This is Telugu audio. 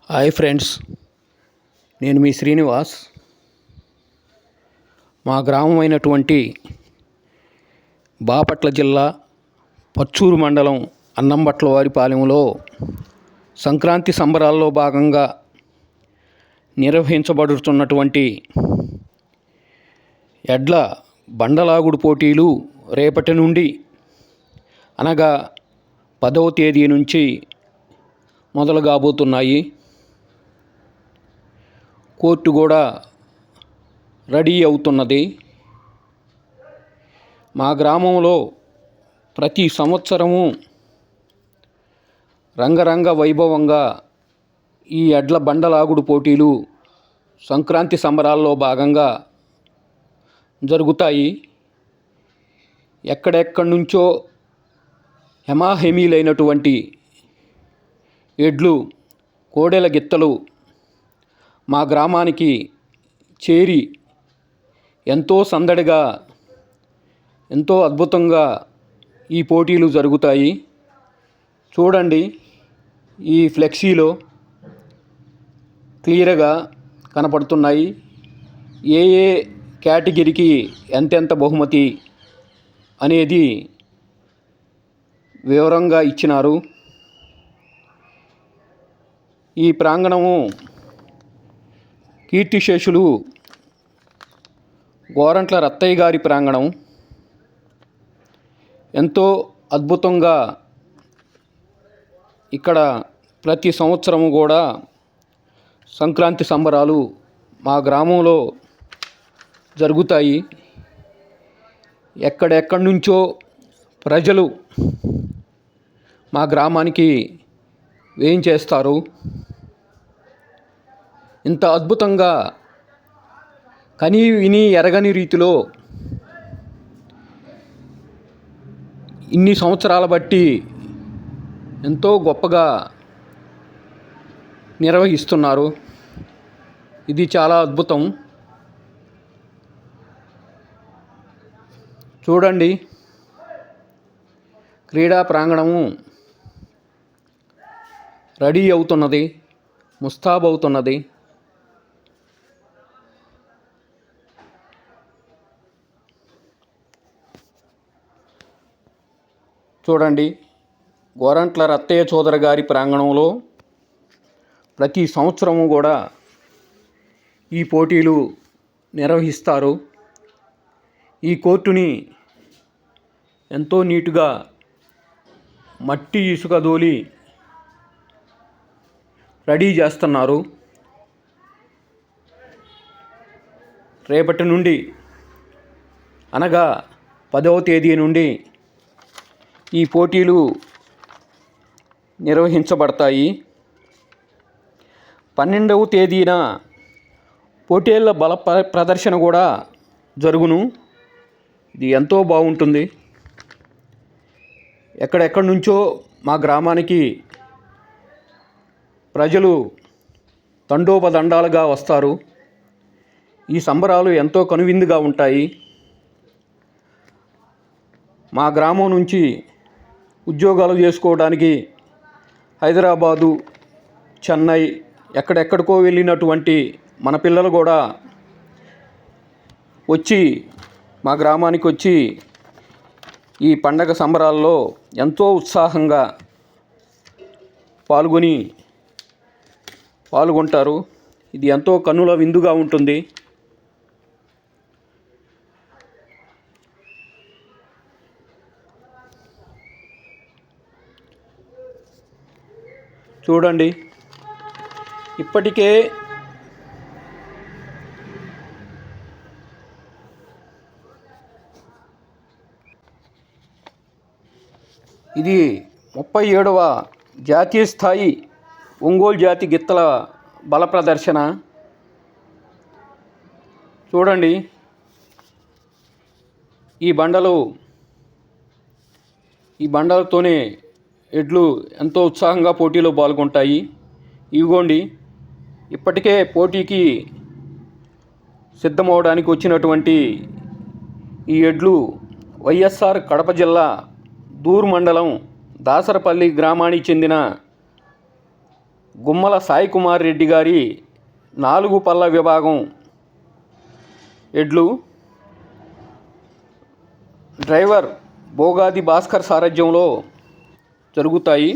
హాయ్ ఫ్రెండ్స్, నేను మీ శ్రీనివాస్. మా గ్రామం అయినటువంటి బాపట్ల జిల్లా పచ్చూరు మండలం అన్నంబట్లవారిపాలెంలో సంక్రాంతి సంబరాల్లో భాగంగా నిర్వహించబడుతున్నటువంటి ఎడ్ల బండలాగుడు పోటీలు రేపటి నుండి అనగా 10వ తేదీ నుంచి మొదలు కాబోతున్నాయి. కోర్టు కూడా రెడీ అవుతున్నది. మా గ్రామంలో ప్రతి సంవత్సరము రంగరంగ వైభవంగా ఈ ఎడ్ల బండలాగుడు పోటీలు సంక్రాంతి సంబరాల్లో భాగంగా జరుగుతాయి. ఎక్కడెక్కడి నుంచో హెమాహెమీలైనటువంటి ఎడ్లు, కోడెల గిత్తలు మా గ్రామానికి చేరి ఎంతో సందడిగా, ఎంతో అద్భుతంగా ఈ పోటీలు జరుగుతాయి. చూడండి, ఈ ఫ్లెక్సీలో క్లియర్గా కనపడుతున్నాయి. ఏ ఏ కేటగిరీకి ఎంతెంత బహుమతి అనేది వివరంగా ఇచ్చినారు. ఈ ప్రాంగణము కీర్తిశేషులు గోరంట్ల రత్తయ్య గారి ప్రాంగణం. ఎంతో అద్భుతంగా ఇక్కడ ప్రతి సంవత్సరము కూడా సంక్రాంతి సంబరాలు మా గ్రామంలో జరుగుతాయి. ఎక్కడెక్కడి నుంచో ప్రజలు మా గ్రామానికి వేయించేస్తారు. ఇంత అద్భుతంగా కని విని ఎరగని రీతిలో ఇన్ని సంవత్సరాల బట్టి ఎంతో గొప్పగా నిర్వహిస్తున్నారు. ఇది చాలా అద్భుతం. చూడండి, క్రీడా ప్రాంగణము రెడీ అవుతున్నది, ముస్తాబవుతున్నది. చూడండి, గోరంట్ల రత్తయ్య చౌదరి గారి ప్రాంగణంలో ప్రతి సంవత్సరము కూడా ఈ పోటీలు నిర్వహిస్తారు. ఈ కోర్టుని ఎంతో నీటుగా మట్టి ఇసుక దోలి రెడీ చేస్తున్నారు. రేపటి నుండి అనగా 10వ తేదీ నుండి ఈ పోటీలు నిర్వహించబడతాయి. 12వ తేదీన పోటీల బల ప్రదర్శన కూడా జరుగును. ఇది ఎంతో బాగుంటుంది. ఎక్కడెక్కడి నుంచో మా గ్రామానికి ప్రజలు తండోపదండాలుగా వస్తారు. ఈ సంబరాలు ఎంతో కనువిందుగా ఉంటాయి. మా గ్రామం నుంచి ఉద్యోగాలు చేసుకోవడానికి హైదరాబాదు, చెన్నై, ఎక్కడెక్కడికో వెళ్ళినటువంటి మన పిల్లలు కూడా వచ్చి మా గ్రామానికి వచ్చి ఈ పండగ సంబరాల్లో ఎంతో ఉత్సాహంగా పాల్గొంటారు. ఇది ఎంతో కన్నుల విందుగా ఉంటుంది. చూడండి, ఇప్పటికే ఇది 37వ జాతీయ స్థాయి ఒంగోలు జాతి గిత్తల బల ప్రదర్శన. చూడండి, ఈ బండలతోనే ఎడ్లు ఎంతో ఉత్సాహంగా పోటీలో పాల్గొంటాయి. ఇవిగోండి, ఇప్పటికే పోటీకి సిద్ధమవడానికి వచ్చినటువంటి ఈ ఎడ్లు వైఎస్ఆర్ కడప జిల్లా దూరు మండలం దాసరపల్లి గ్రామానికి చెందిన గుమ్మల సాయి కుమార్ రెడ్డి గారి 4 పళ్ళ విభాగం ఎడ్లు డ్రైవర్ భోగాది భాస్కర్ సారథ్యంలో జరుగుతాయి.